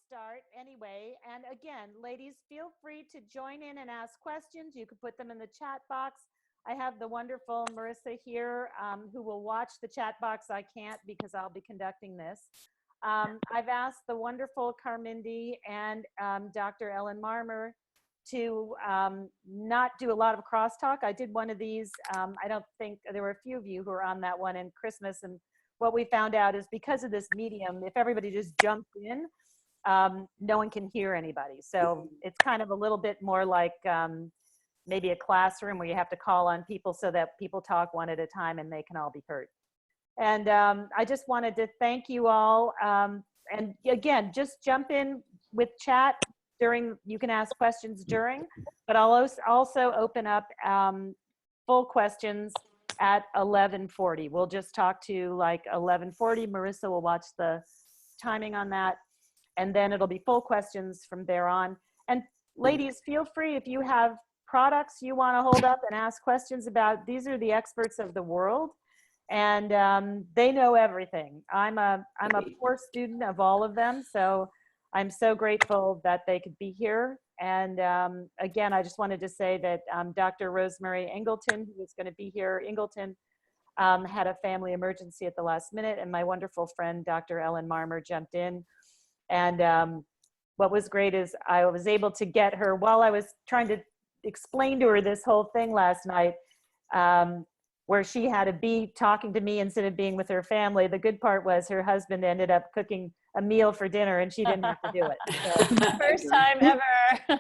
start anyway. And again, ladies, feel free to join in and ask questions. You can put them in the chat box. I have the wonderful Marissa here who will watch the chat box. I can't because I'll be conducting this. I've asked the wonderful Carmindi and Dr. Ellen Marmer to not do a lot of crosstalk. I did one of these. I don't think there were a few of you who were on that one in Christmas. And what we found out is because of this medium, if everybody just jumps in, no one can hear anybody. So it's kind of a little bit more like maybe a classroom where you have to call on people so that people talk one at a time and they can all be heard. And I just wanted to thank you all. And again, just jump in with chat during, you can ask questions during, but I'll also open up full questions at 11:40. We'll just talk to like 11:40. Marissa will watch the timing on that. And then it'll be full questions from there on. And ladies, feel free if you have products you want to hold up and ask questions about. These are the experts of the world, and they know everything. I'm a poor student of all of them, so I'm so grateful that they could be here. And again, I just wanted to say that Dr. Rosemary Ingleton, who is going to be here, had a family emergency at the last minute, and my wonderful friend, Dr. Ellen Marmer, jumped in. And what was great is I was able to get her, while I was trying to explain to her this whole thing last night, where she had to be talking to me instead of being with her family. The good part was her husband ended up cooking a meal for dinner and she didn't have to do it. So, first time ever.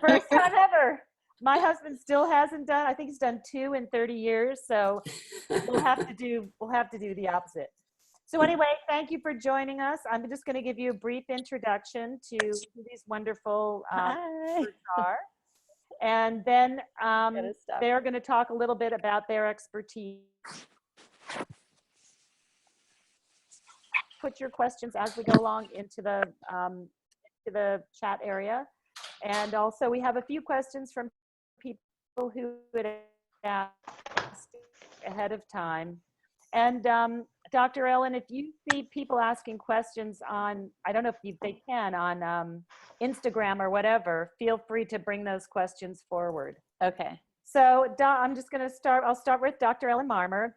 First time ever. My husband still hasn't done, I think he's done 2 in 30 years. So we'll have to do the opposite. So anyway, thank you for joining us. I'm just going to give you a brief introduction to who these wonderful experts are. And then they're going to talk a little bit about their expertise. Put your questions as we go along into the chat area. And also we have a few questions from people who had asked ahead of time. And Dr. Ellen, if you see people asking questions on, I don't know if they can, on Instagram or whatever, feel free to bring those questions forward. Okay. So I'm just going to start. I'll start with Dr. Ellen Marmer.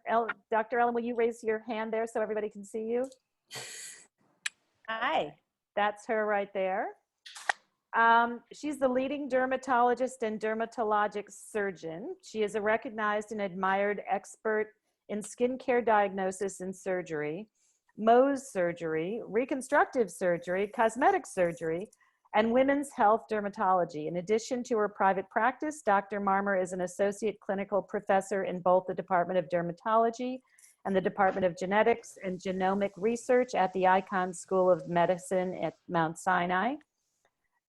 Dr. Ellen, will you raise your hand there so everybody can see you? Hi. That's her right there. She's the leading dermatologist and dermatologic surgeon. She is a recognized and admired expert in skincare diagnosis and surgery, Mohs surgery, reconstructive surgery, cosmetic surgery, and women's health dermatology. In addition to her private practice, Dr. Marmer is an associate clinical professor in both the Department of Dermatology and the Department of Genetics and Genomic Research at the Icahn School of Medicine at Mount Sinai.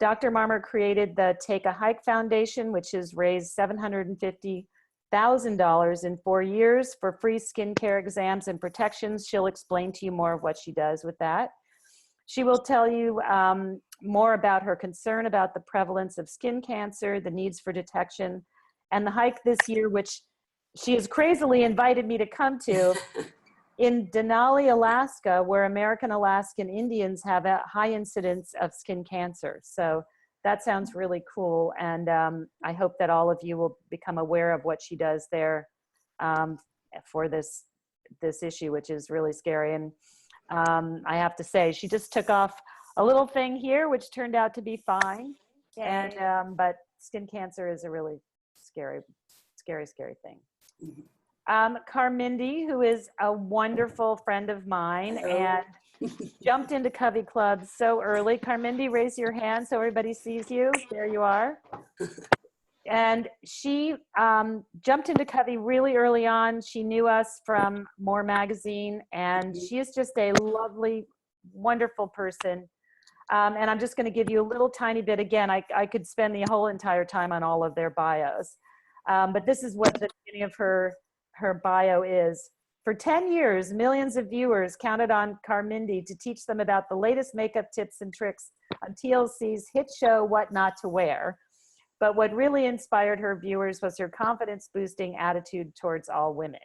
Dr. Marmer created the Take a Hike Foundation, which has raised $750,000 in 4 years for free skincare exams and protections. She'll explain to you more of what she does with that. She will tell you more about her concern about the prevalence of skin cancer, the needs for detection, and the hike this year, which she has crazily invited me to come to in Denali, Alaska, where American Alaskan Indians have a high incidence of skin cancer. So that sounds really cool. And I hope that all of you will become aware of what she does there for this issue, which is really scary. And I have to say, she just took off a little thing here, which turned out to be fine. And but skin cancer is a really scary thing. Carmindi, who is a wonderful friend of mine and jumped into Covey Club so early. Carmindi, raise your hand so everybody sees you. There you are. And she jumped into Covey really early on. She knew us from More Magazine, and she is just a lovely, wonderful person. And I'm just going to give you a little tiny bit. Again, I could spend the whole entire time on all of their bios. But this is what the beginning of her bio is. For 10 years, millions of viewers counted on Carmindi to teach them about the latest makeup tips and tricks on TLC's hit show, What Not to Wear. But what really inspired her viewers was her confidence-boosting attitude towards all women.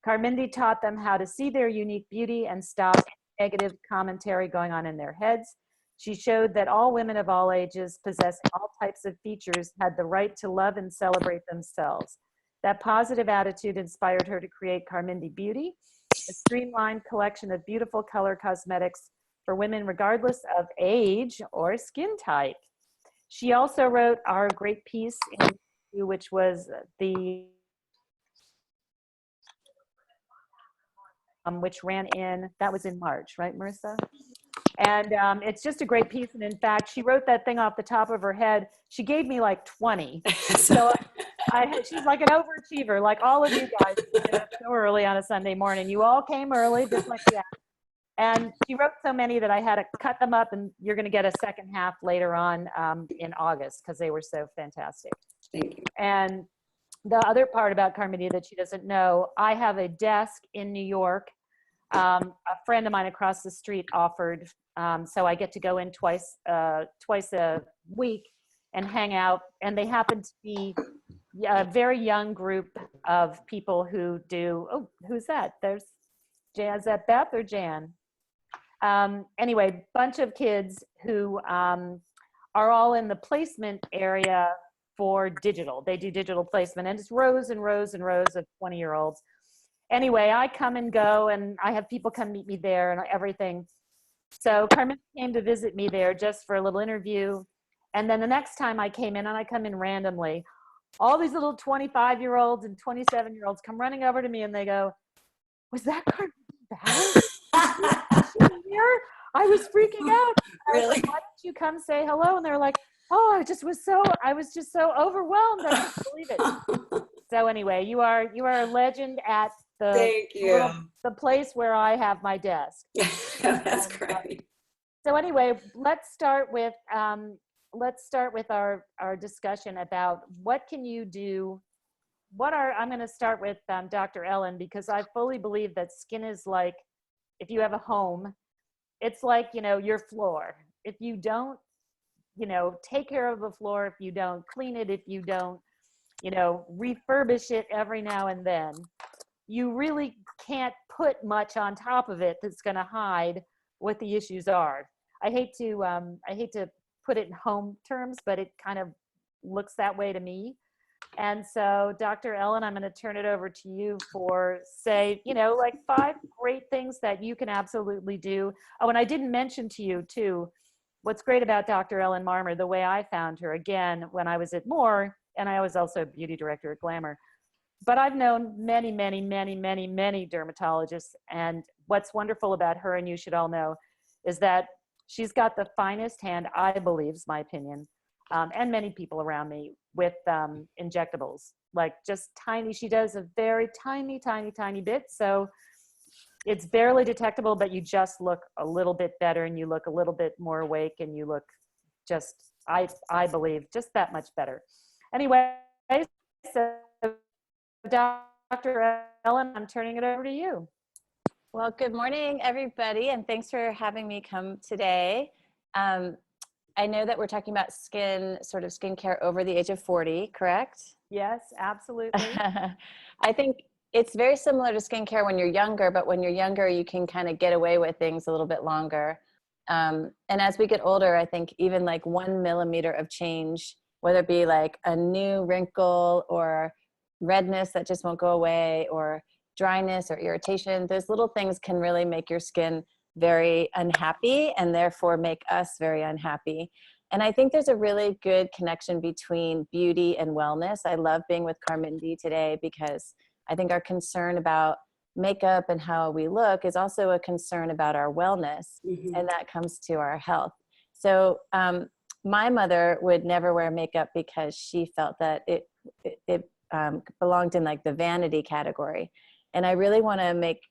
Carmindi taught them how to see their unique beauty and stop negative commentary going on in their heads. She showed that all women of all ages possessing all types of features had the right to love and celebrate themselves. That positive attitude inspired her to create Carmindi Beauty, a streamlined collection of beautiful color cosmetics for women regardless of age or skin type. She also wrote our great piece, which was which ran that was in March, right, Marissa? And it's just a great piece. And in fact, she wrote that thing off the top of her head. She gave me like 20. So she's like an overachiever, like all of you guys so early on a Sunday morning. You all came early, just like that. And she wrote so many that I had to cut them up, and you're going to get a second half later on in August because they were so fantastic. Thank you. And the other part about Carmindi that she doesn't know, I have a desk in New York. A friend of mine across the street offered, so I get to go in twice a week and hang out. And they happen to be a very young group of people who do, oh, who's that? There's Jan, is that Beth or Jan? Anyway, bunch of kids who are all in the placement area for digital. They do digital placement, and it's rows and rows and rows of 20-year-olds. Anyway, I come and go, and I have people come meet me there and everything. So Carmen came to visit me there just for a little interview. And then the next time I came in, and I come in randomly, all these little 25-year-olds and 27-year-olds come running over to me, and they go, "Was that Carmen Ballard here?" I was freaking out. I was like, "Why didn't you come say hello?" And they're like, "Oh, I was just so overwhelmed. I couldn't believe it." So anyway, you are a legend at Thank you. the place where I have my desk. That's great. So anyway, let's start with our discussion about what can you do. I'm going to start with Dr. Ellen, because I fully believe that skin is like, if you have a home, it's like, your floor. If you don't, take care of the floor, if you don't clean it, if you don't, refurbish it every now and then, you really can't put much on top of it that's going to hide what the issues are. I hate to put it in home terms, but it kind of looks that way to me. And so, Dr. Ellen, I'm going to turn it over to you for, say, like 5 great things that you can absolutely do. Oh, and I didn't mention to you, too, what's great about Dr. Ellen Marmer, the way I found her, again, when I was at Moore, and I was also a beauty director at Glamour. But I've known many, many, many, many, many dermatologists. And what's wonderful about her, and you should all know, is that she's got the finest hand, I believe, is my opinion, and many people around me, with injectables. Like just tiny, she does a very tiny, tiny, tiny bit. So it's barely detectable, but you just look a little bit better, and you look a little bit more awake, and you look just, I believe, just that much better. Anyway, so Dr. Ellen, I'm turning it over to you. Well, good morning, everybody, and thanks for having me come today. I know that we're talking about skincare over the age of 40, correct? Yes, absolutely. I think it's very similar to skincare when you're younger, but when you're younger, you can kind of get away with things a little bit longer. And as we get older, I think even like 1 millimeter of change, whether it be like a new wrinkle or redness that just won't go away, or dryness or irritation, those little things can really make your skin very unhappy, and therefore make us very unhappy. And I think there's a really good connection between beauty and wellness. I love being with Carmindi today because I think our concern about makeup and how we look is also a concern about our wellness, and that comes to our health. So my mother would never wear makeup because she felt that it belonged in like the vanity category. And I really want to make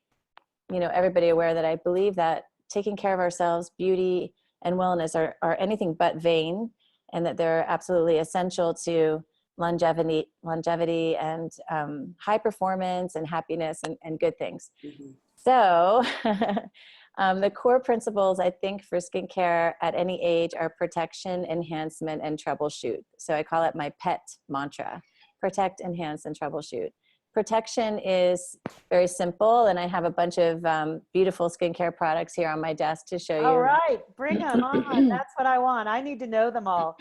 everybody aware that I believe that taking care of ourselves, beauty and wellness are anything but vain, and that they're absolutely essential to longevity and high performance and happiness and good things. So the core principles, I think, for skincare at any age are protection, enhancement, and troubleshoot. So I call it my PET mantra: protect, enhance, and troubleshoot. protection is very simple, and I have a bunch of beautiful skincare products here on my desk to show you. All right, bring them on. That's what I want. I need to know them all.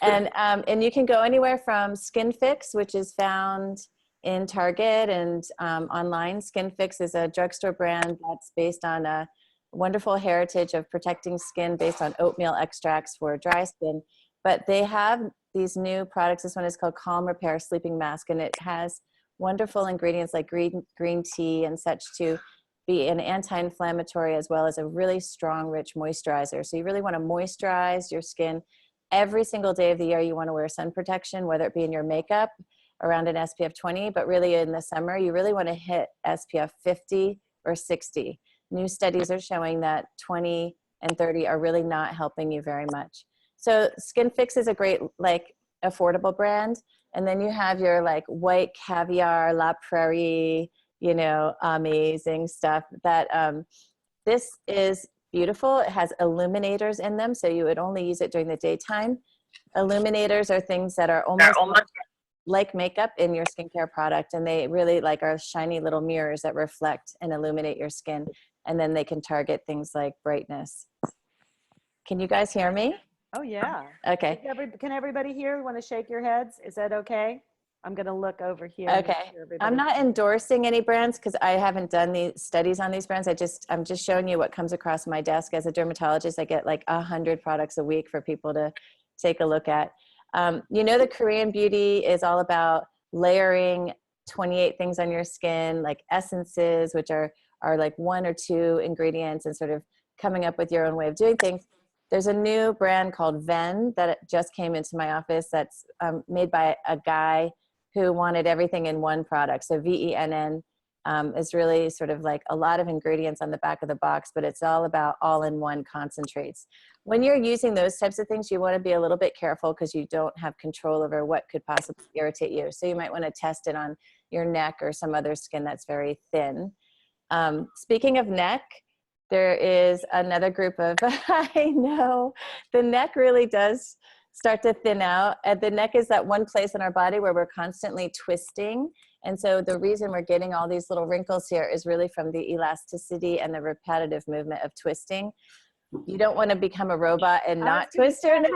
And you can go anywhere from Skin Fix, which is found in Target and online. Skin Fix is a drugstore brand that's based on a wonderful heritage of protecting skin based on oatmeal extracts for dry skin. But they have these new products. This one is called Calm Repair Sleeping Mask, and it has wonderful ingredients like green tea and such to be an anti-inflammatory as well as a really strong, rich moisturizer. So you really want to moisturize your skin every single day of the year. You want to wear sun protection, whether it be in your makeup around an SPF 20, but really in the summer, you really want to hit SPF 50 or 60. New studies are showing that 20 and 30 are really not helping you very much. So Skin Fix is a great, like, affordable brand. And then you have your like White Caviar, La Prairie, you know, amazing stuff that this is beautiful. It has illuminators in them, so you would only use it during the daytime. Illuminators are things that are almost like makeup in your skincare product, and they really like are shiny little mirrors that reflect and illuminate your skin, and then they can target things like brightness. Can you guys hear me? Oh, yeah. Okay. Can everybody hear? Want to shake your heads? Is that okay? I'm going to look over here. Okay. I'm not endorsing any brands because I haven't done the studies on these brands. I'm just showing you what comes across my desk. As a dermatologist, I get like 100 products a week for people to take a look at. You know, the Korean beauty is all about layering 28 things on your skin, like essences, which are like 1 or 2 ingredients, and sort of coming up with your own way of doing things. There's a new brand called Ven that just came into my office that's made by a guy who wanted everything in one product. So VENN is really sort of like a lot of ingredients on the back of the box, but it's all about all-in-one concentrates. When you're using those types of things, you want to be a little bit careful because you don't have control over what could possibly irritate you. So you might want to test it on your neck or some other skin that's very thin. Speaking of neck, there is another group of, I know, the neck really does start to thin out. The neck is that one place in our body where we're constantly twisting. And so the reason we're getting all these little wrinkles here is really from the elasticity and the repetitive movement of twisting. You don't want to become a robot and not twist your neck.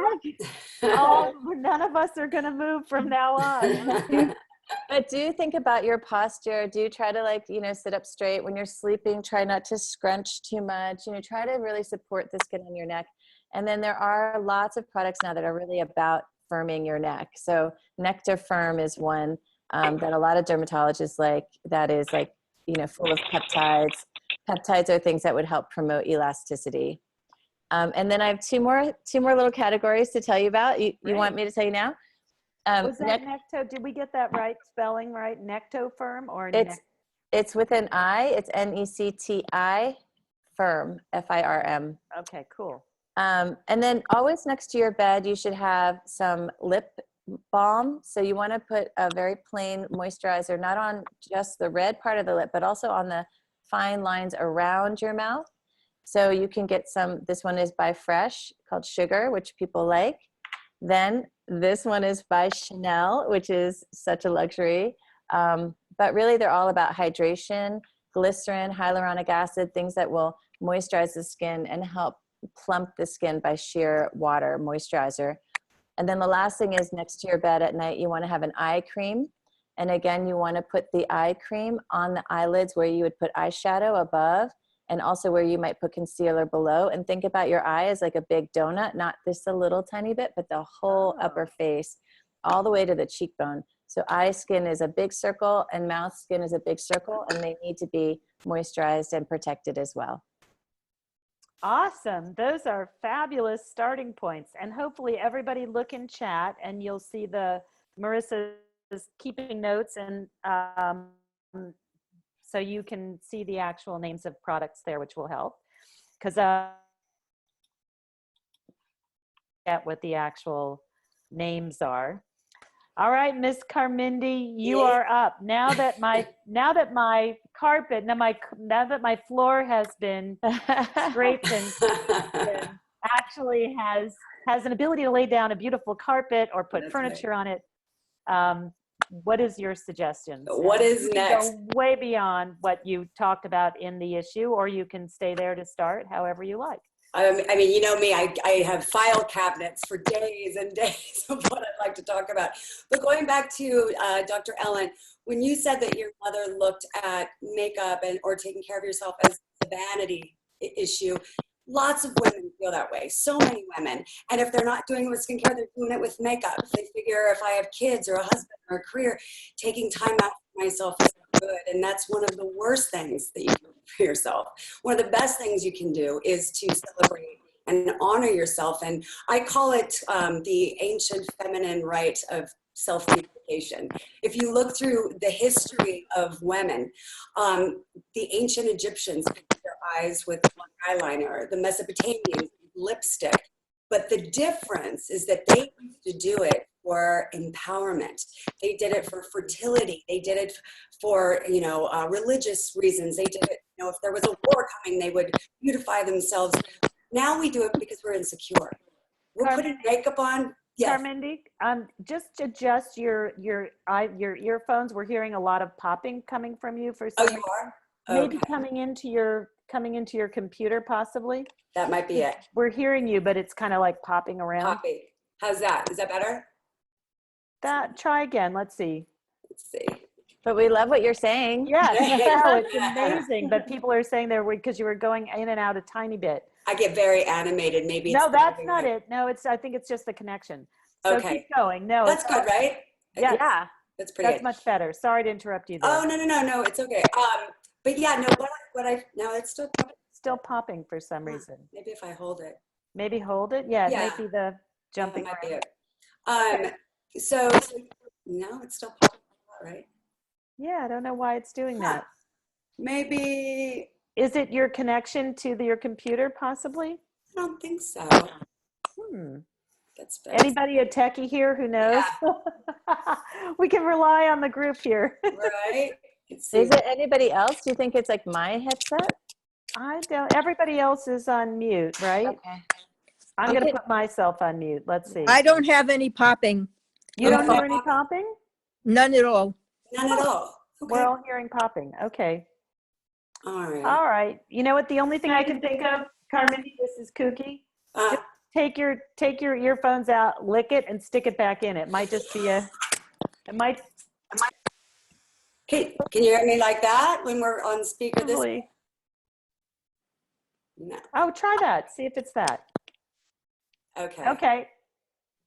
Oh, none of us are going to move from now on. But do think about your posture. Do try to, like, you know, sit up straight when you're sleeping. Try not to scrunch too much. You know, try to really support the skin on your neck. And then there are lots of products now that are really about firming your neck. So Nectar Firm is one that a lot of dermatologists like, that is like, you know, full of peptides. Peptides are things that would help promote elasticity. And then I have two more little categories to tell you about. You want me to tell you now? Was that Necto? Did we get that right? Spelling right? Necto Firm or it's with an I. It's NECTI Firm, FIRM. Okay, cool. And then always next to your bed, you should have some lip balm. So you want to put a very plain moisturizer, not on just the red part of the lip, but also on the fine lines around your mouth. So you can get some, this one is by Fresh called Sugar, which people like. Then this one is by Chanel, which is such a luxury. But really they're all about hydration, glycerin, hyaluronic acid, things that will moisturize the skin and help plump the skin by sheer water moisturizer. And then the last thing is, next to your bed at night, you want to have an eye cream. And again, you want to put the eye cream on the eyelids where you would put eyeshadow above, and also where you might put concealer below. And think about your eye as like a big donut, not just a little tiny bit, but the whole upper face, all the way to the cheekbone. So eye skin is a big circle and mouth skin is a big circle, and they need to be moisturized and protected as well. Awesome. Those are fabulous starting points. And hopefully everybody look in chat and you'll see the Marissa is keeping notes, and so you can see the actual names of products there, which will help. Because get what the actual names are. All right, Miss Carmindi, you are up. Now that my carpet, now that my floor has been scraped and actually has an ability to lay down a beautiful carpet or put furniture on it. what is your suggestions? What And is you can next? go way beyond what you talked about in the issue, or you can stay there to start, however you like. I mean, you know me, I have file cabinets for days and days of what I'd like to talk about. But going back to Dr. Ellen, when you said that your mother looked at makeup or taking care of yourself as a vanity issue, lots of women feel that way, so many women. And if they're not doing it with skincare, they're doing it with makeup. They figure if I have kids or a husband or a career, taking time out for myself is not good. And that's one of the worst things that you can do for yourself. One of the best things you can do is to celebrate and honor yourself. And I call it the ancient feminine rite of self-beautification. If you look through the history of women, the ancient Egyptians painted their eyes with eyeliner, the Mesopotamians lipstick. But the difference is that they used to do it for empowerment. They did it for fertility. They did it for, religious reasons. They did it, if there was a war coming, they would beautify themselves. Now we do it because we're insecure. We're putting makeup on. Yes. Carmindy, just adjust your earphones. We're hearing a lot of popping coming from you for some Oh, you are? maybe Okay. coming into your computer possibly. That might be it. We're hearing you, but it's kind of like popping around. Copy. How's that? Is that better? Try again. Let's see. Let's see. But we love what you're saying. Yes, no, it's amazing. But people are saying because you were going in and out a tiny bit. I get very animated. Maybe No, it's that's not it. No, I think it's just the connection. So Okay. keep going. No, That's good, right? Yes. Yeah. That's pretty That's good. much better. Sorry to interrupt you there. Oh, no, it's okay. But yeah, no, no, it's still, Still popping for some reason. maybe if I hold it. Maybe hold it. Yeah, it Yeah. might be the jumping That might around. be it. So no, it's still popping out, right? Yeah, I don't know why it's doing Huh. that. Maybe, Is it your connection to your computer possibly? I don't think so. That's better. Anybody a techie here who knows? We can rely on the group here. Right? Let's see. Is it anybody else? Do you think it's like my headset? I don't, everybody else is on mute, right? Okay. I'm going to Okay. put myself on mute. Let's see. I don't have any popping, You don't Okay. hear any popping? none at all. None at all. Okay. We're all hearing popping. Okay. All right. All right. You know what? The only thing I can think of, Carmen, this is kooky. Uh, Take your earphones out, lick it, and stick it back in. It might just be it might can you hear me like that when we're on speaker? This? probably. No. Oh, try that. See if it's that. Okay. Okay.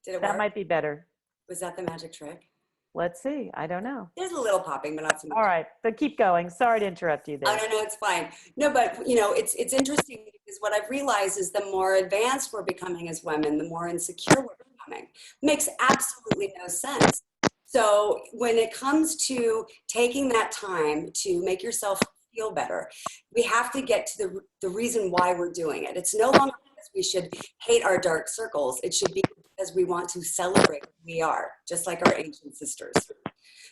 Did it That work? might be better. Was that the magic trick? Let's see. I don't know. There's a little popping, but not so much. All right. But keep going. Sorry to interrupt you Oh, there. no, it's fine. No, but it's interesting because what I've realized is the more advanced we're becoming as women, the more insecure we're becoming. Makes absolutely no sense. So when it comes to taking that time to make yourself feel better, we have to get to the reason why we're doing it. It's no longer because we should hate our dark circles. It should be because we want to celebrate who we are, just like our ancient sisters.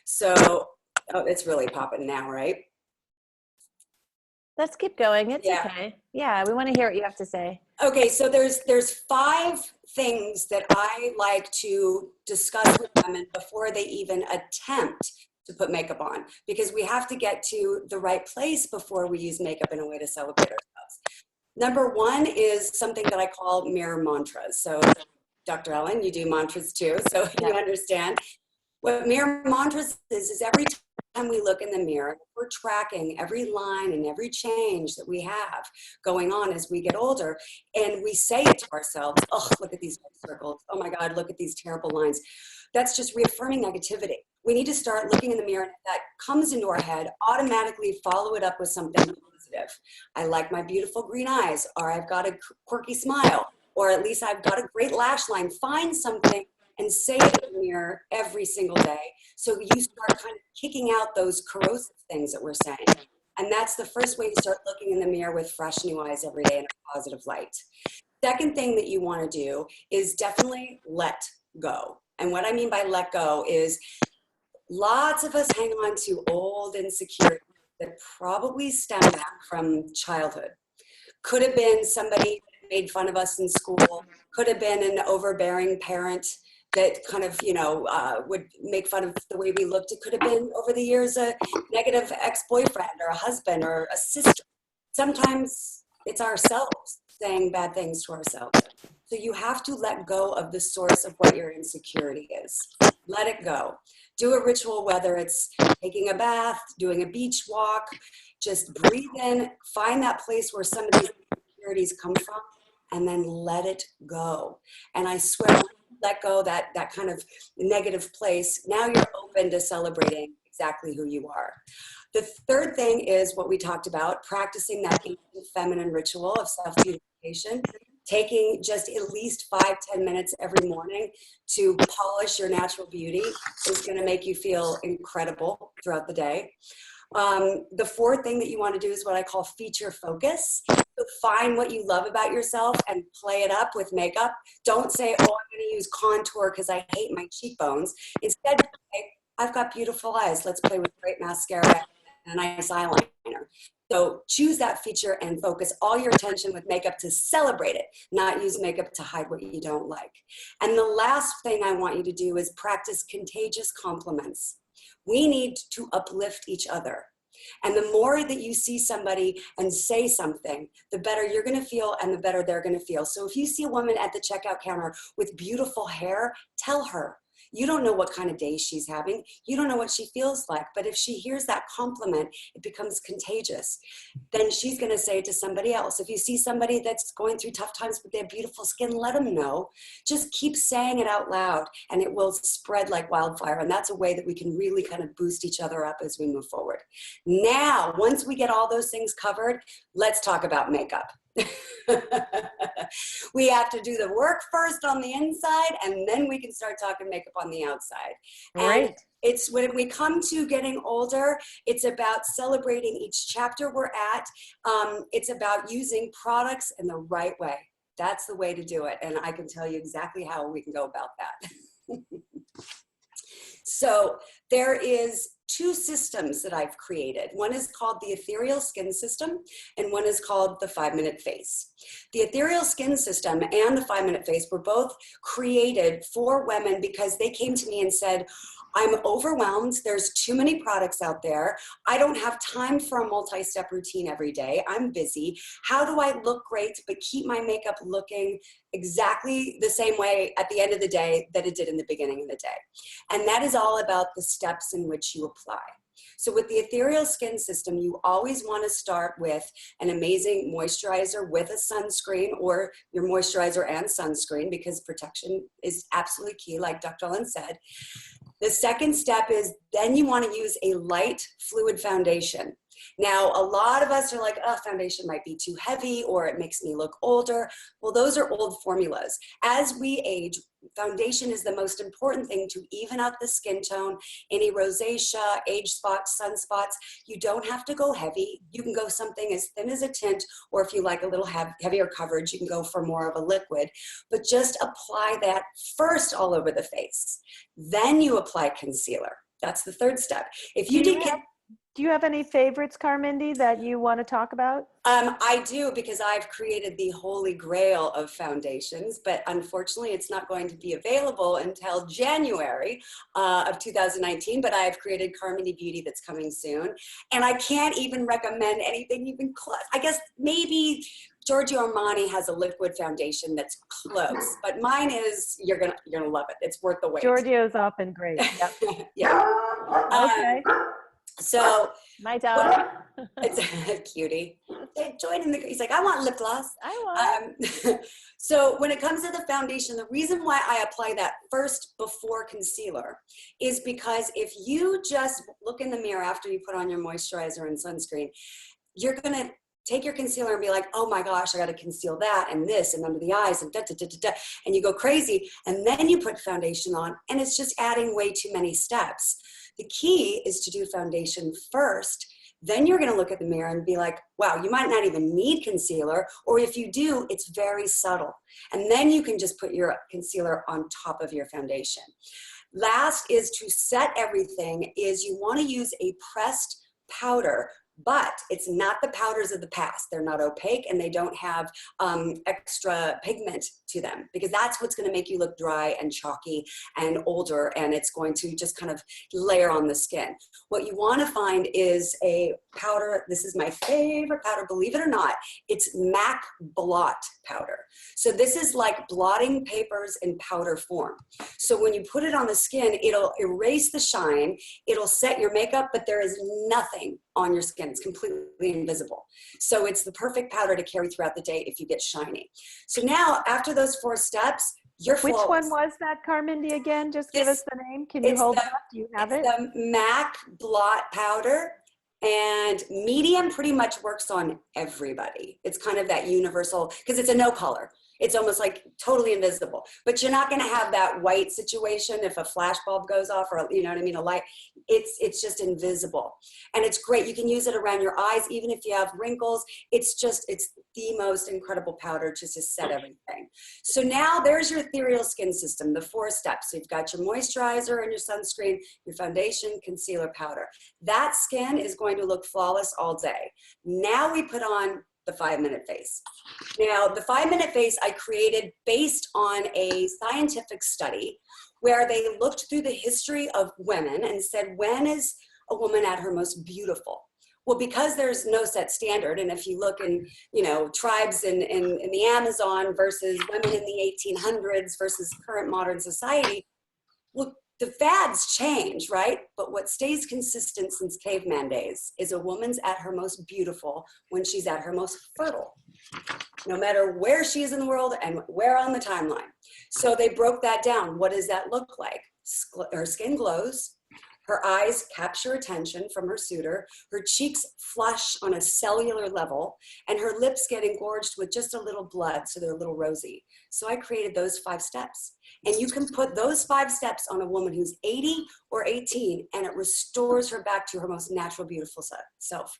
So it's really popping now, right? Let's keep going. It's Yeah. okay. Yeah, we want to hear what you have to say. Okay, so there's 5 things that I like to discuss with women before they even attempt to put makeup on, because we have to get to the right place before we use makeup in a way to celebrate ourselves. Number 1 is something that I call mirror mantras. So Dr. Ellen, you do mantras too, so you understand. What mirror mantras is every time we look in the mirror, we're tracking every line and every change that we have going on as we get older. And we say it to ourselves, oh, look at these circles. Oh my God, look at these terrible lines. That's just reaffirming negativity. We need to start looking in the mirror, and if that comes into our head, automatically follow it up with something positive. I like my beautiful green eyes, or I've got a quirky smile, or at least I've got a great lash line. Find something and say it in the mirror every single day. So you start kind of kicking out those corrosive things that we're saying. And that's the first way to start looking in the mirror with fresh new eyes every day in a positive light. Second thing that you want to do is definitely let go. And what I mean by let go is lots of us hang on to old insecurities that probably stem back from childhood. Could have been somebody made fun of us in school, could have been an overbearing parent that kind of, would make fun of the way we looked. It could have been over the years a negative ex-boyfriend or a husband or a sister. Sometimes it's ourselves saying bad things to ourselves. So you have to let go of the source of what your insecurity is. Let it go. Do a ritual, whether it's taking a bath, doing a beach walk, just breathe in, find that place where some of these insecurities come from, and then let it go. And I swear, when you let go that kind of negative place, now you're open to celebrating exactly who you are. The third thing is what we talked about, practicing that ancient feminine ritual of self-beautification, taking just at least 5-10 minutes every morning to polish your natural beauty is going to make you feel incredible throughout the day. The fourth thing that you want to do is what I call feature focus. So find what you love about yourself and play it up with makeup. Don't say, oh, I'm going to use contour because I hate my cheekbones. Instead, say, I've got beautiful eyes. Let's play with great mascara and a nice eyeliner. So choose that feature and focus all your attention with makeup to celebrate it, not use makeup to hide what you don't like. And the last thing I want you to do is practice contagious compliments. We need to uplift each other. And the more that you see somebody and say something, the better you're going to feel and the better they're going to feel. So if you see a woman at the checkout counter with beautiful hair, tell her. You don't know what kind of day she's having. You don't know what she feels like. But if she hears that compliment, it becomes contagious. Then she's going to say it to somebody else. If you see somebody that's going through tough times but they have beautiful skin, let them know. Just keep saying it out loud and it will spread like wildfire. And that's a way that we can really kind of boost each other up as we move forward. Now, once we get all those things covered, let's talk about makeup. We have to do the work first on the inside, and then we can start talking makeup on the outside. Right. And it's when we come to getting older, it's about celebrating each chapter we're at. It's about using products in the right way. That's the way to do it. And I can tell you exactly how we can go about that. So there is 2 systems that I've created. One is called the Ethereal Skin System, and one is called the 5-Minute Face. The Ethereal Skin System and the 5-Minute Face were both created for women because they came to me and said, I'm overwhelmed. There's too many products out there. I don't have time for a multi-step routine every day. I'm busy. How do I look great but keep my makeup looking exactly the same way at the end of the day that it did in the beginning of the day? And that is all about the steps in which you apply. So with the Ethereal Skin System, you always want to start with an amazing moisturizer with a sunscreen, or your moisturizer and sunscreen, because protection is absolutely key, like Dr. Ellen said. The second step is then you want to use a light fluid foundation. Now, a lot of us are like, oh, foundation might be too heavy or it makes me look older. Well, those are old formulas. As we age, foundation is the most important thing to even out the skin tone, any rosacea, age spots, sunspots. You don't have to go heavy. You can go something as thin as a tint, or if you like a little heavier coverage, you can go for more of a liquid. But just apply that first all over the face. Then you apply concealer. That's the third step. If you did get... Do you have any favorites, Carmindy, that you want to talk about? I do, because I've created the holy grail of foundations, but unfortunately it's not going to be available until January of 2019, but I've created Carmindy Beauty that's coming soon. And I can't even recommend anything even close. I guess maybe Giorgio Armani has a liquid foundation that's close, but mine is, you're gonna love it. It's worth the wait. Giorgio's often great. Yep. Yeah. Okay. So My dog. it's a cutie. Join in the, he's like, I want lip gloss. I want. So when it comes to the foundation, the reason why I apply that first before concealer is because if you just look in the mirror after you put on your moisturizer and sunscreen, you're gonna take your concealer and be like, oh my gosh, I gotta conceal that and this and under the eyes and da, da, da, da, da, and you go crazy. And then you put foundation on and it's just adding way too many steps. The key is to do foundation first. Then you're gonna look at the mirror and be like, wow, you might not even need concealer, or if you do, it's very subtle. And then you can just put your concealer on top of your foundation. Last is to set everything is you wanna use a pressed powder, but it's not the powders of the past. They're not opaque and they don't have extra pigment to them, because that's what's going to make you look dry and chalky and older, and it's going to just kind of layer on the skin. What you want to find is a powder. This is my favorite powder, believe it or not. It's MAC Blot powder. So this is like blotting papers in powder form. So when you put it on the skin, it'll erase the shine, it'll set your makeup, but there is nothing on your skin. It's completely invisible. So it's the perfect powder to carry throughout the day if you get shiny. So now after those 4 steps, you're Which flawless. one was that, Carmindy, again? Just give This- us the name. Can you it's hold the- it up? Do you have It's it? the MAC Blot powder, and medium pretty much works on everybody. It's kind of that universal, because it's a no color. It's almost like totally invisible, but you're not going to have that white situation if a flash bulb goes off, or you know what I mean, a light. It's just invisible, and it's great. You can use it around your eyes, even if you have wrinkles. It's the most incredible powder just to set everything. So now there's your ethereal skin system, the 4 steps. So you've got your moisturizer and your sunscreen, your foundation, concealer, powder. That skin is going to look flawless all day. Now we put on the 5-minute face. Now, the 5-minute face I created based on a scientific study where they looked through the history of women and said, when is a woman at her most beautiful? Well, because there's no set standard, and if you look in, tribes in the Amazon versus women in the 1800s versus current modern society, well, the fads change, right? But what stays consistent since caveman days is a woman's at her most beautiful when she's at her most fertile, no matter where she is in the world and where on the timeline. So they broke that down. What does that look like? Her skin glows. Her eyes capture attention from her suitor. Her cheeks flush on a cellular level, and her lips get engorged with just a little blood, so they're a little rosy. So I created those 5 steps. And you can put those 5 steps on a woman who's 80 or 18, and it restores her back to her most natural, beautiful self.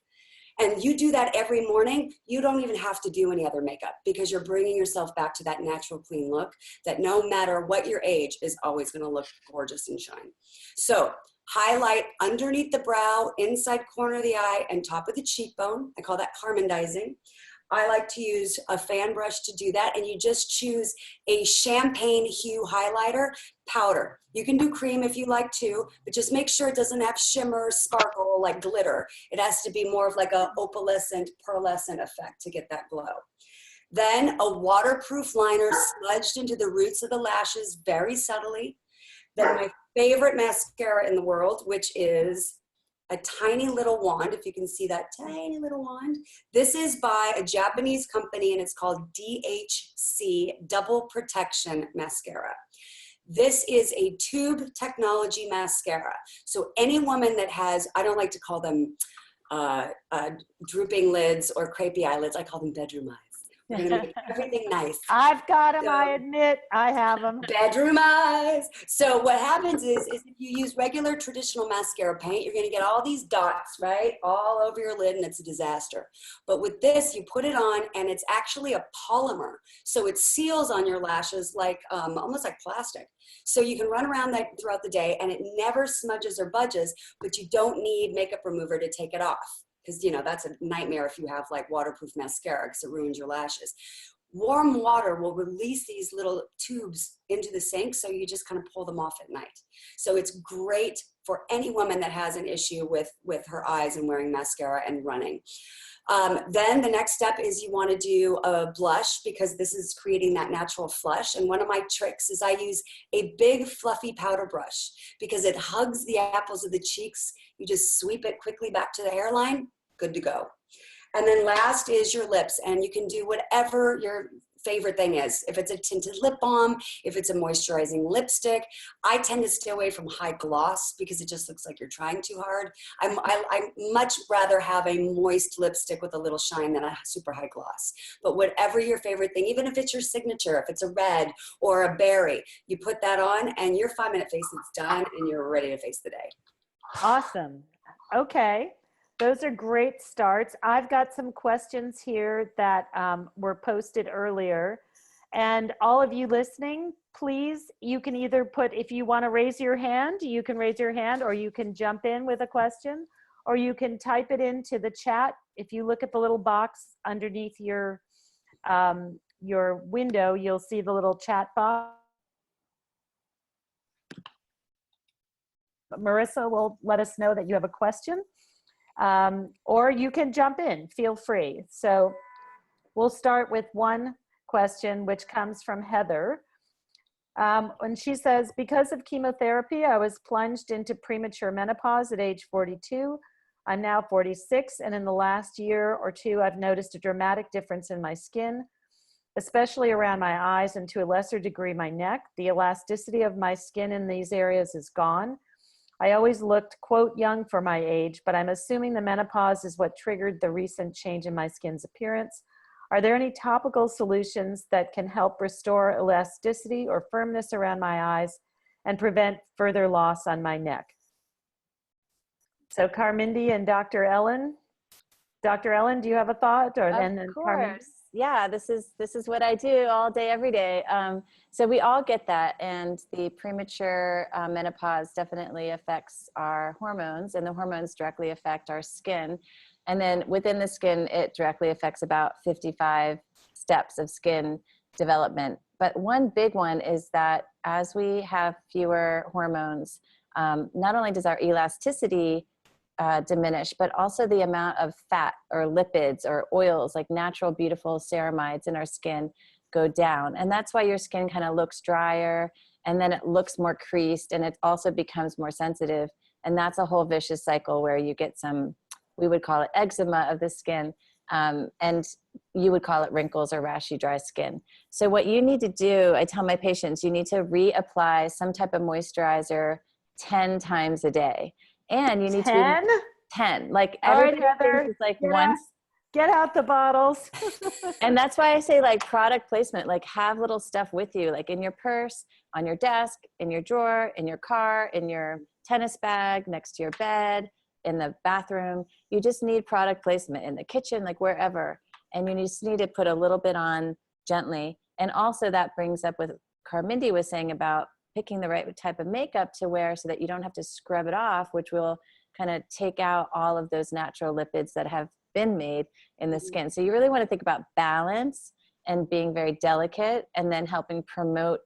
And you do that every morning, you don't even have to do any other makeup, because you're bringing yourself back to that natural, clean look that no matter what your age is always going to look gorgeous and shine. So highlight underneath the brow, inside corner of the eye, and top of the cheekbone. I call that Carmendizing. I like to use a fan brush to do that, and you just choose a champagne hue highlighter powder. You can do cream if you like to, but just make sure it doesn't have shimmer, sparkle, like glitter. It has to be more of like a opalescent, pearlescent effect to get that glow. Then a waterproof liner smudged into the roots of the lashes very subtly. Then my favorite mascara in the world, which is a tiny little wand, if you can see that tiny little wand. This is by a Japanese company, and it's called DHC Double Protection Mascara. This is a tube technology mascara. So any woman that has, I don't like to call them drooping lids or crepey eyelids, I call them bedroom eyes. We're gonna make everything nice. I've got them, So- I admit. I have them. Bedroom eyes. So what happens is if you use regular traditional mascara paint, you're gonna get all these dots, right? All over your lid, and it's a disaster. But with this, you put it on, and it's actually a polymer. So it seals on your lashes like, almost like plastic. So you can run around that throughout the day, and it never smudges or budges, but you don't need makeup remover to take it off. Because, that's a nightmare if you have like waterproof mascara, because it ruins your lashes. Warm water will release these little tubes into the sink, so you just kind of pull them off at night. So it's great for any woman that has an issue with her eyes and wearing mascara and running. Then the next step is you want to do a blush, because this is creating that natural flush. And one of my tricks is I use a big fluffy powder brush, because it hugs the apples of the cheeks. You just sweep it quickly back to the hairline, good to go. And then last is your lips, and you can do whatever your favorite thing is. If it's a tinted lip balm, if it's a moisturizing lipstick. I tend to stay away from high gloss because it just looks like you're trying too hard. I much rather have a moist lipstick with a little shine than a super high gloss. But whatever your favorite thing, even if it's your signature, if it's a red or a berry, you put that on and your 5-minute face is done and you're ready to face the day. Awesome. Okay. Those are great starts. I've got some questions here that were posted earlier. And all of you listening, please, you can either put, if you want to raise your hand, you can raise your hand, or you can jump in with a question, or you can type it into the chat. If you look at the little box underneath your your window, you'll see the little chat box. Marissa will let us know that you have a question, or you can jump in, feel free. So we'll start with one question, which comes from Heather. And she says, because of chemotherapy, I was plunged into premature menopause at age 42. I'm now 46, and in the last year or two, I've noticed a dramatic difference in my skin, especially around my eyes and to a lesser degree my neck. The elasticity of my skin in these areas is gone. I always looked, quote, young for my age, but I'm assuming the menopause is what triggered the recent change in my skin's appearance. Are there any topical solutions that can help restore elasticity or firmness around my eyes and prevent further loss on my neck? So Carmindi and Dr. Ellen. Dr. Ellen, do you have a thought? Or then Of Carmindi? course. Yeah, this is what I do all day, every day. So we all get that, and the premature menopause definitely affects our hormones, and the hormones directly affect our skin. And then within the skin, it directly affects about 55 steps of skin development. But one big one is that as we have fewer hormones, not only does our elasticity diminish, but also the amount of fat or lipids or oils, like natural, beautiful ceramides in our skin, go down. And that's why your skin kind of looks drier, and then it looks more creased, and it also becomes more sensitive. And that's a whole vicious cycle where you get some, we would call it eczema of the skin, and you would call it wrinkles or rashy, dry skin. So what you need to do, I tell my patients, you need to reapply some type of moisturizer 10 times a day. And you need 10? to 10. Like All right, everybody Heather, thinks it's like get once. Get out the bottles. And that's why I say like product placement, like have little stuff with you, like in your purse, on your desk, in your drawer, in your car, in your tennis bag, next to your bed, in the bathroom. You just need product placement in the kitchen, like wherever. And you just need to put a little bit on gently. And also that brings up what Carmindi was saying about picking the right type of makeup to wear so that you don't have to scrub it off, which will kind of take out all of those natural lipids that have been made in the skin. So you really want to think about balance and being very delicate, and then helping promote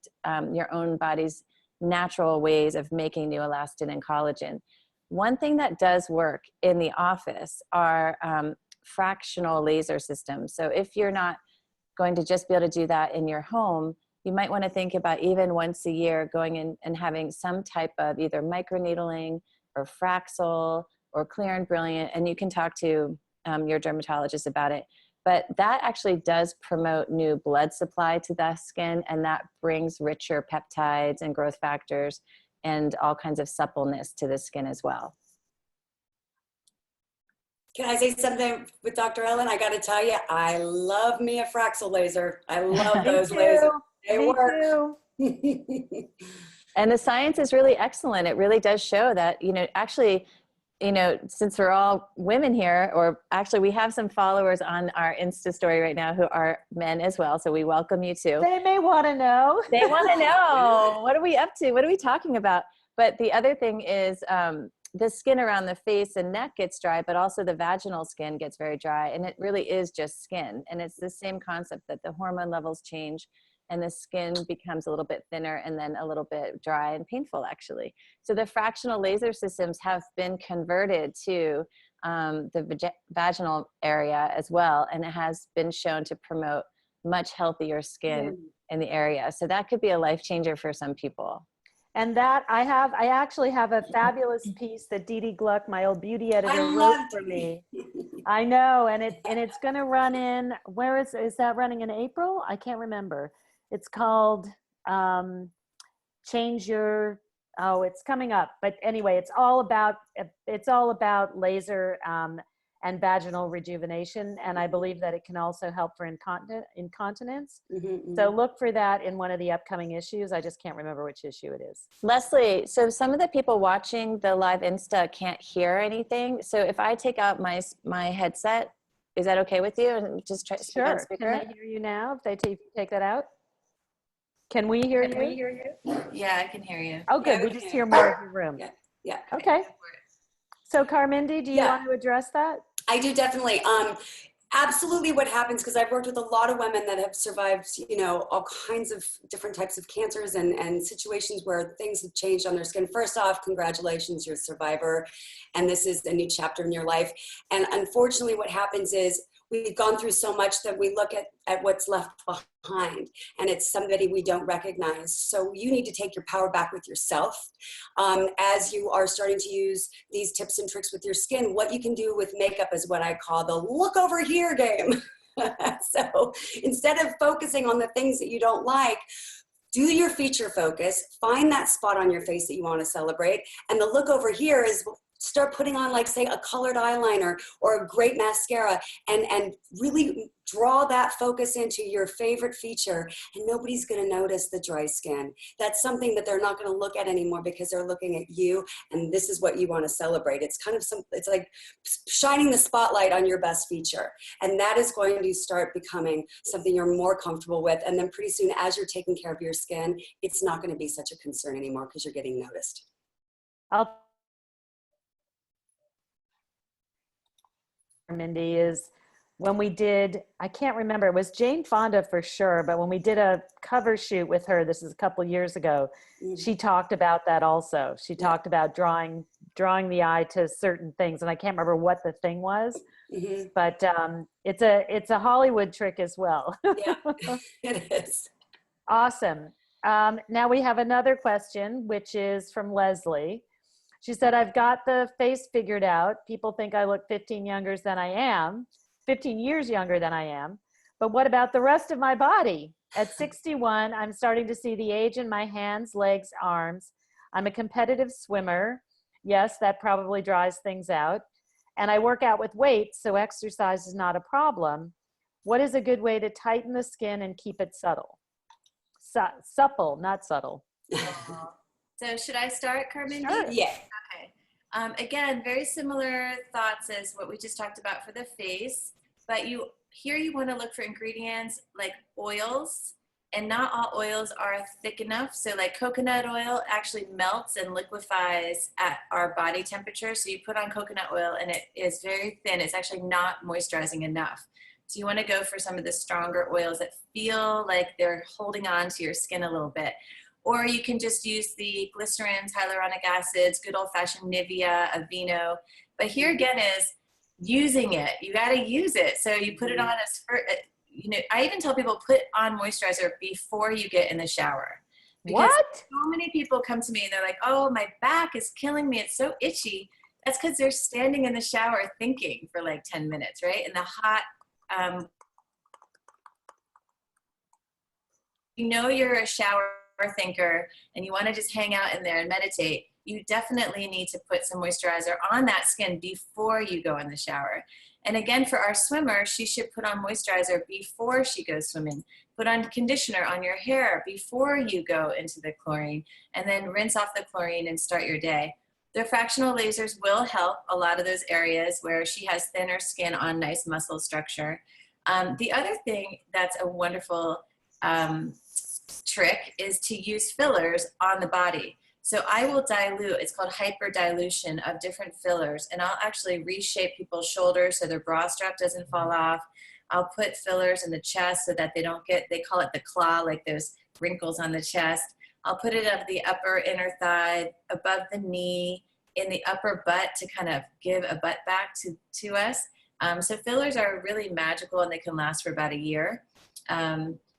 your own body's natural ways of making new elastin and collagen. One thing that does work in the office are fractional laser systems. So if you're not going to just be able to do that in your home, you might want to think about even once a year going in and having some type of either microneedling or Fraxel or Clear and Brilliant, and you can talk to your dermatologist about it. But that actually does promote new blood supply to the skin, and that brings richer peptides and growth factors and all kinds of suppleness to the skin as well. Can I say something with Dr. Ellen? I got to tell you, I love me a Fraxel laser. I love those lasers. They Me work. too. And the science is really excellent. It really does show that, actually, since we're all women here, or actually we have some followers on our Insta story right now who are men as well. So we welcome you too. They may want to know. They want to know, what are we up to? What are we talking about? But the other thing is the skin around the face and neck gets dry, but also the vaginal skin gets very dry. And it really is just skin. And it's the same concept that the hormone levels change and the skin becomes a little bit thinner and then a little bit dry and painful, actually. So the fractional laser systems have been converted to the vaginal area as well, and it has been shown to promote much healthier skin in the area. So that could be a life changer for some people. And that I actually have a fabulous piece that Dee Dee Gluck, my old beauty editor, I wrote love for Dee me. I know, and it's going to run in, where is that running in April? I can't remember. It's called Change Your, it's coming up. But anyway, it's all about laser and vaginal rejuvenation. And I believe that it can also help for incontinence. So look for that in one of the upcoming issues. I just can't remember which issue it is. Leslie, so some of the people watching the live Insta can't hear anything. So if I take out my headset, is that okay with you? And just try speak on Sure. speaker? Can they hear you now if you take that out? Can we hear you? Yeah, I can hear you. Oh, good. Yeah, We we just can. hear more of your room. Yeah. Okay. So Carmindi, do you Yeah. want to address that? I do definitely. absolutely what happens, because I've worked with a lot of women that have survived, you know, all kinds of different types of cancers and situations where things have changed on their skin. First off, congratulations, you're a survivor, and this is a new chapter in your life. And unfortunately, what happens is we've gone through so much that we look at what's left behind, and it's somebody we don't recognize. So you need to take your power back with yourself. As you are starting to use these tips and tricks with your skin, what you can do with makeup is what I call the look over here game. So instead of focusing on the things that you don't like, do your feature focus, find that spot on your face that you want to celebrate. And the look over here is start putting on, like, say, a colored eyeliner or a great mascara, and really draw that focus into your favorite feature, and nobody's going to notice the dry skin. That's something that they're not going to look at anymore, because they're looking at you, and this is what you want to celebrate. It's kind of it's like shining the spotlight on your best feature, and that is going to start becoming something you're more comfortable with. And then pretty soon, as you're taking care of your skin, it's not going to be such a concern anymore, because you're getting noticed. Mindy, is when we did, I can't remember, it was Jane Fonda for sure, but when we did a cover shoot with her, this is a couple years ago, she talked about that also. She talked about drawing the eye to certain things, and I can't remember what the thing was, but it's a Hollywood trick as well. Yeah, it is. Awesome. Now we have another question, which is from Leslie. She said, I've got the face figured out. People think I look 15 younger than I am, 15 years younger than I am. But what about the rest of my body? At 61, I'm starting to see the age in my hands, legs, arms. I'm a competitive swimmer. Yes, that probably dries things out. And I work out with weights, so exercise is not a problem. What is a good way to tighten the skin and keep it subtle? Supple, not subtle. So should I start, Carmen? Sure. Yeah. Okay. Again, very similar thoughts as what we just talked about for the face, but you want to look for ingredients like oils, and not all oils are thick enough. So like coconut oil actually melts and liquefies at our body temperature. So you put on coconut oil and it is very thin. It's actually not moisturizing enough. So you want to go for some of the stronger oils that feel like they're holding on to your skin a little bit. Or you can just use the glycerins, hyaluronic acids, good old-fashioned Nivea, Aveeno. But here again is using it. You got to use it. So you put it on as, I even tell people put on moisturizer before you get in the shower. Because What? so many people come to me and they're like, oh, my back is killing me. It's so itchy. That's because they're standing in the shower thinking for like 10 minutes, right? And the hot, you're a shower thinker and you want to just hang out in there and meditate, you definitely need to put some moisturizer on that skin before you go in the shower. And again, for our swimmer, she should put on moisturizer before she goes swimming. Put on conditioner on your hair before you go into the chlorine, and then rinse off the chlorine and start your day. The fractional lasers will help a lot of those areas where she has thinner skin on nice muscle structure. The other thing that's a wonderful trick is to use fillers on the body. So I will dilute, it's called hyperdilution of different fillers, and I'll actually reshape people's shoulders so their bra strap doesn't fall off. I'll put fillers in the chest so that they don't get, they call it the claw, like those wrinkles on the chest. I'll put it up the upper inner thigh, above the knee, in the upper butt to kind of give a butt back to us. So fillers are really magical and they can last for about a year.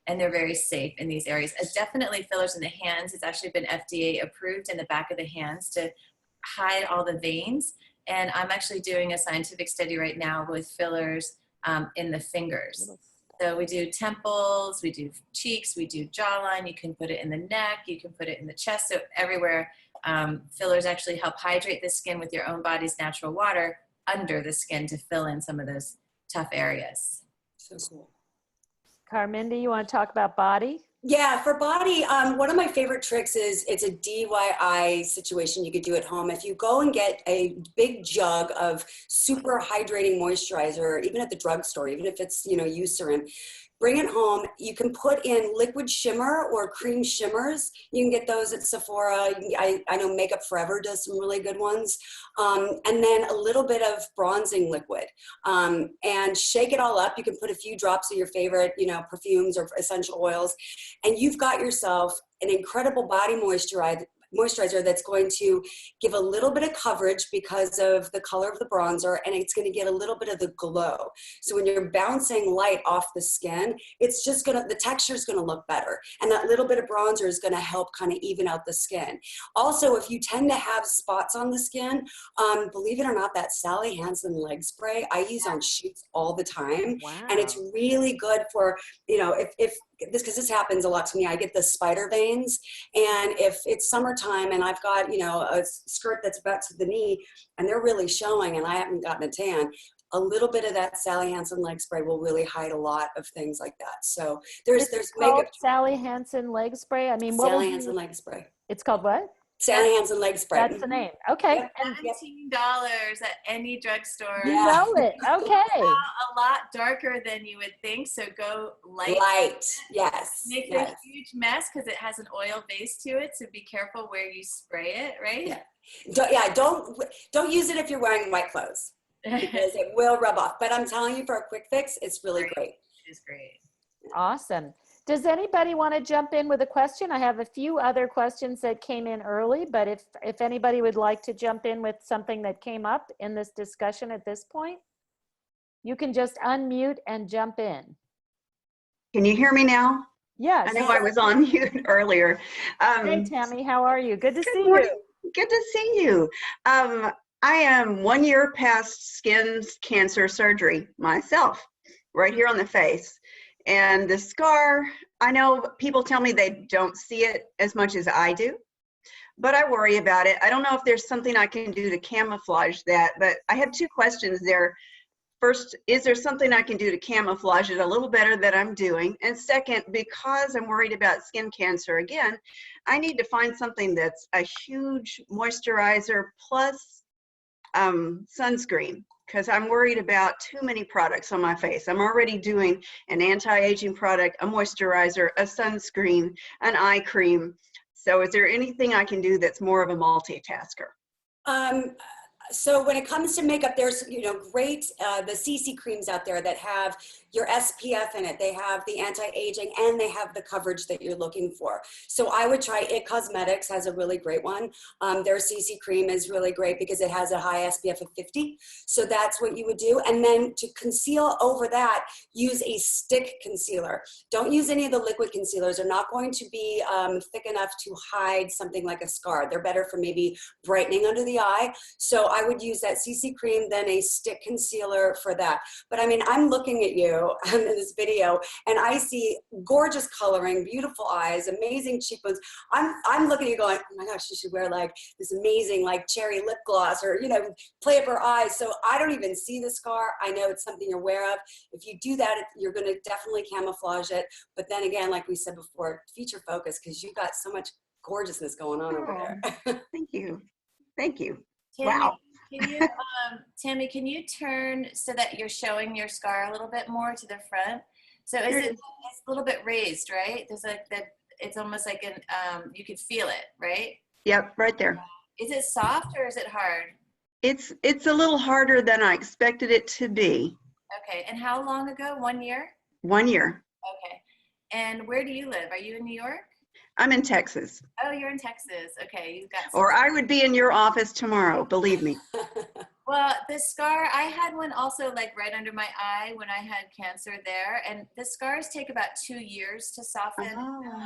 And they're very safe in these areas. Definitely fillers in the hands. It's actually been FDA approved in the back of the hands to hide all the veins. And I'm actually doing a scientific study right now with fillers in the fingers. So we do temples, we do cheeks, we do jawline. You can put it in the neck, you can put it in the chest. So everywhere, fillers actually help hydrate the skin with your own body's natural water under the skin to fill in some of those tough areas. So cool. Carmindy, you want to talk about body? Yeah, for body, one of my favorite tricks is it's a DIY situation you could do at home. If you go and get a big jug of super hydrating moisturizer, even at the drugstore, even if it's, Eucerin, bring it home. You can put in liquid shimmer or cream shimmers. You can get those at Sephora. I know Makeup Forever does some really good ones. And then a little bit of bronzing liquid, and shake it all up. You can put a few drops of your favorite, perfumes or essential oils, and you've got yourself an incredible body moisturizer that's going to give a little bit of coverage because of the color of the bronzer, and it's going to get a little bit of the glow. So when you're bouncing light off the skin, it's just the texture is going to look better. And that little bit of bronzer is going to help kind of even out the skin. Also, if you tend to have spots on the skin, believe it or not, that Sally Hansen leg spray I use on shoots all the time. Wow. And it's really good for, because this happens a lot to me. I get the spider veins, and if it's summertime and I've got a skirt that's about to the knee and they're really showing and I haven't gotten a tan, a little bit of that Sally Hansen leg spray will really hide a lot of things like that. So there's makeup. Sally Hansen leg spray. I mean, Sally Hansen leg spray. It's called what? Sally Hansen leg spray. That's the name. Okay. Yep. And $17 at any drugstore. you Yeah. know it. Okay. A lot darker than you would think, so go light. Light, yes. Makes yes. a huge mess because it has an oil base to it, so be careful where you spray it, right? Yeah. Don't use it if you're wearing white clothes because it will rub off. But I'm telling you, for a quick fix, it's really great. It is great. Awesome. Does anybody want to jump in with a question? I have a few other questions that came in early, but if anybody would like to jump in with something that came up in this discussion at this point, you can just unmute and jump in. Can you hear me now? Yes. I know I was on mute earlier. Hey, Tammy, how are you? Good to see morning. you. Good to see you. I am 1 year past skin cancer surgery myself, right here on the face. And the scar, I know people tell me they don't see it as much as I do, but I worry about it. I don't know if there's something I can do to camouflage that, but I have two questions there. First, is there something I can do to camouflage it a little better than I'm doing? And second, because I'm worried about skin cancer again, I need to find something that's a huge moisturizer plus sunscreen, because I'm worried about too many products on my face. I'm already doing an anti-aging product, a moisturizer, a sunscreen, an eye cream. So is there anything I can do that's more of a multitasker? So when it comes to makeup, there's, great, the CC creams out there that have your SPF in it. They have the anti-aging and they have the coverage that you're looking for. So I would try IT Cosmetics has a really great one. Their CC cream is really great because it has a high SPF of 50. So that's what you would do. And then to conceal over that, use a stick concealer. Don't use any of the liquid concealers. They're not going to be thick enough to hide something like a scar. They're better for maybe brightening under the eye. So I would use that CC cream, then a stick concealer for that. But I mean, I'm looking at you in this video and I see gorgeous coloring, beautiful eyes, amazing cheekbones. I'm looking at you going, oh my gosh, you should wear like this amazing like cherry lip gloss or, play up her eyes. So I don't even see the scar. I know it's something you're aware of. If you do that, you're going to definitely camouflage it. But then again, like we said before, feature focus, because you've got so much gorgeousness going on over there. Thank you. Thank you. Tammy, Wow. Tammy, can you turn so that you're showing your scar a little bit more to the front? So it's a little bit raised, right? There's like that. It's almost like you could feel it, right? Yep, right there. Is it soft or is it hard? It's a little harder than I expected it to be. Okay, and how long ago? 1 year? 1 year. Okay, and where do you live? Are you in New York? I'm in Texas. Oh, you're in Texas. Okay, you've got. Or I would be in your office tomorrow, believe me. Well, the scar, I had one also like right under my eye when I had cancer there. And the scars take about 2 years to soften. Oh,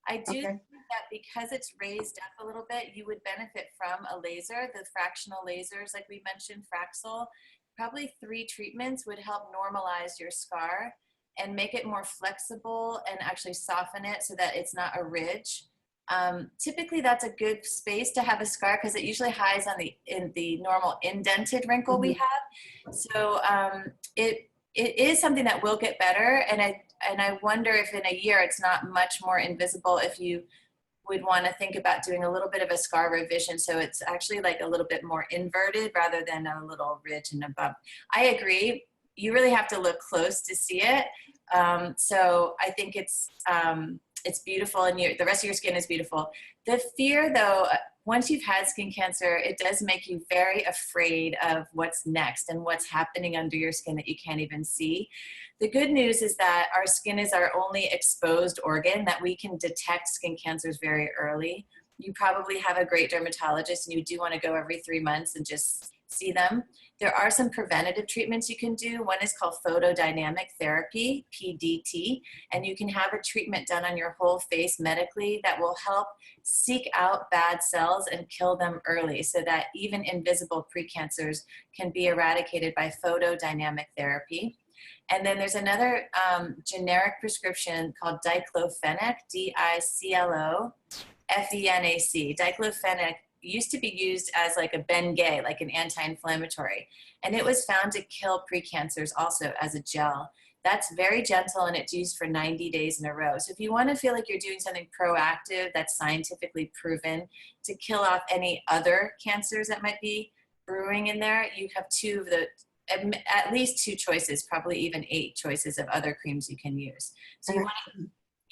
I do okay. think that because it's raised up a little bit, you would benefit from a laser, the fractional lasers, like we mentioned, Fraxel. Probably 3 treatments would help normalize your scar and make it more flexible and actually soften it so that it's not a ridge. Typically that's a good space to have a scar because it usually hides on in the normal indented wrinkle we have. So it is something that will get better, and I wonder if in a year it's not much more invisible if you would want to think about doing a little bit of a scar revision so it's actually like a little bit more inverted rather than a little ridge and a bump. I agree. You really have to look close to see it, So I think it's beautiful, and the rest of your skin is beautiful. The fear, though, once you've had skin cancer, it does make you very afraid of what's next and what's happening under your skin that you can't even see. The good news is that our skin is our only exposed organ, that we can detect skin cancers very early. You probably have a great dermatologist, and you do want to go every 3 months and just see them. There are some preventative treatments you can do. One is called photodynamic therapy, PDT, and you can have a treatment done on your whole face medically that will help seek out bad cells and kill them early, so that even invisible precancers can be eradicated by photodynamic therapy. And then there's another generic prescription called diclofenac, D-I-C-L-O-F-E-N-A-C. Diclofenac used to be used as like a Bengay, like an anti-inflammatory. And it was found to kill precancers also as a gel. That's very gentle, and it's used for 90 days in a row. So if you want to feel like you're doing something proactive that's scientifically proven to kill off any other cancers that might be brewing in there, you have at least 2 choices, probably even 8 choices of other creams you can use. So you want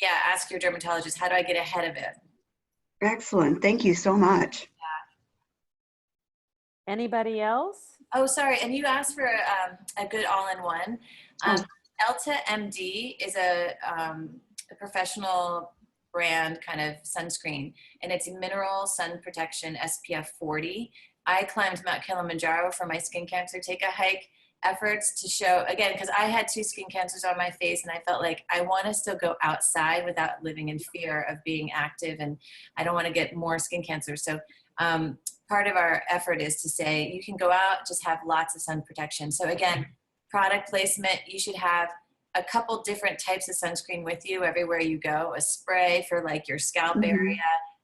to, ask your dermatologist, how do I get ahead of it? Excellent. Thank you so much. Anybody else? Oh, sorry. And you asked for a good all-in-one. Elta MD is a professional brand kind of sunscreen, and it's mineral sun protection SPF 40. I climbed Mount Kilimanjaro for my skin cancer take a hike efforts to show, again, because I had 2 skin cancers on my face, and I felt like I want to still go outside without living in fear of being active, and I don't want to get more skin cancer. So part of our effort is to say you can go out, just have lots of sun protection. So again, product placement, you should have a couple different types of sunscreen with you everywhere you go. A spray for like your scalp area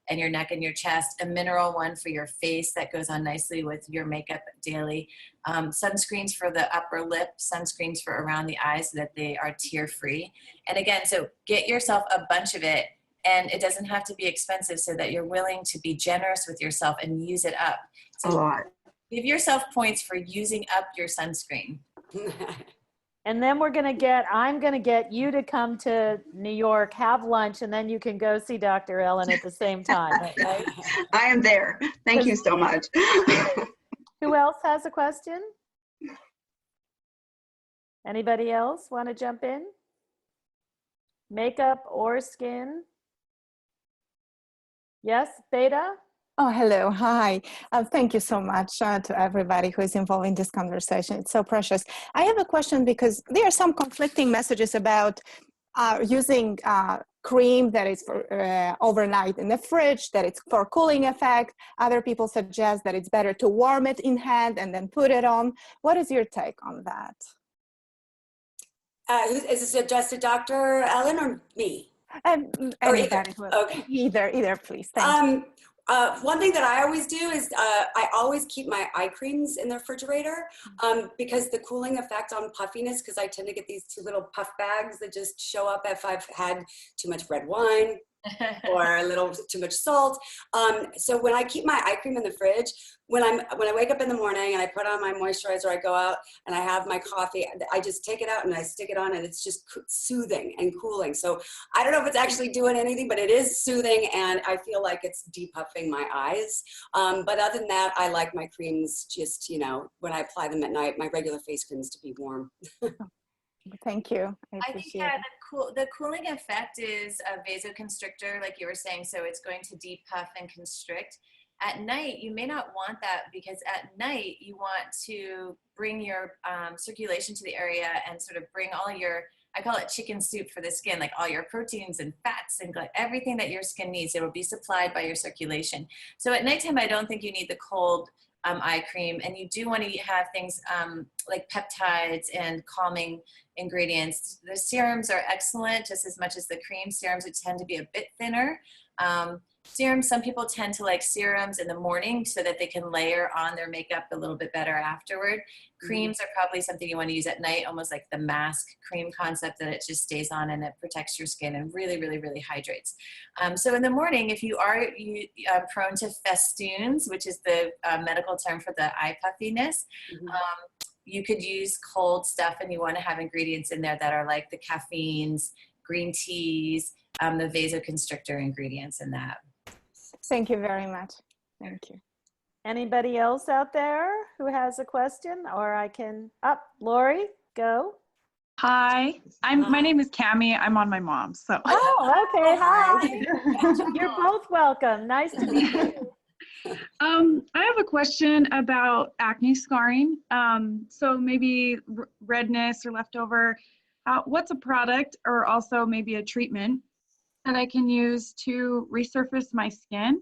and your neck and your chest, a mineral one for your face that goes on nicely with your makeup daily, sunscreens for the upper lip, sunscreens for around the eyes so that they are tear-free. And again, so get yourself a bunch of it, and it doesn't have to be expensive, so that you're willing to be generous with yourself and use it up. So A lot. give yourself points for using up your sunscreen. And then I'm going to get you to come to New York, have lunch, and then you can go see Dr. Ellen at the same time, right? I am there. Thank you so much. Who else has a question? Anybody else want to jump in? Makeup or skin? Yes, Beta? Oh, hello. Hi. Thank you so much to everybody who is involved in this conversation. It's so precious. I have a question because there are some conflicting messages about using cream that is for overnight in the fridge, that it's for cooling effect. Other people suggest that it's better to warm it in hand and then put it on. What is your take on that? Is this addressed to Dr. Ellen or me? Anybody. Okay. Either, please. Thank you. One thing that I always do is I always keep my eye creams in the refrigerator because the cooling effect on puffiness, because I tend to get these 2 little puff bags that just show up if I've had too much red wine or a little too much salt. So when I keep my eye cream in the fridge, when I wake up in the morning and I put on my moisturizer, I go out and I have my coffee, I just take it out and I stick it on, and it's just soothing and cooling. So I don't know if it's actually doing anything, but it is soothing, and I feel like it's depuffing my eyes. But other than that, I like my creams just, when I apply them at night, my regular face creams to be warm. Thank you. I think, appreciate it. the cooling effect is a vasoconstrictor, like you were saying, so it's going to depuff and constrict. At night, you may not want that, because at night you want to bring your circulation to the area and sort of bring all your, I call it chicken soup for the skin, like all your proteins and fats and everything that your skin needs. It will be supplied by your circulation. So at nighttime, I don't think you need the cold eye cream, and you do want to have things like peptides and calming ingredients. The serums are excellent just as much as the cream. Serums would tend to be a bit thinner. Serums, some people tend to like serums in the morning so that they can layer on their makeup a little bit better afterward. Creams are probably something you want to use at night, almost like the mask cream concept, that it just stays on and it protects your skin and really, really, really hydrates. So in the morning, if you are prone to festoons, which is the medical term for the eye puffiness, you could use cold stuff, and you want to have ingredients in there that are like the caffeines, green teas, the vasoconstrictor ingredients in that. Thank you very much. Thank you. Anybody else out there who has a question? Or I can, Lori, go. Hi, my name is Cami. I'm on my mom's. So Oh, okay. Hi. You're both welcome. Nice to meet you. I have a question about acne scarring. So maybe redness or leftover. What's a product or also maybe a treatment that I can use to resurface my skin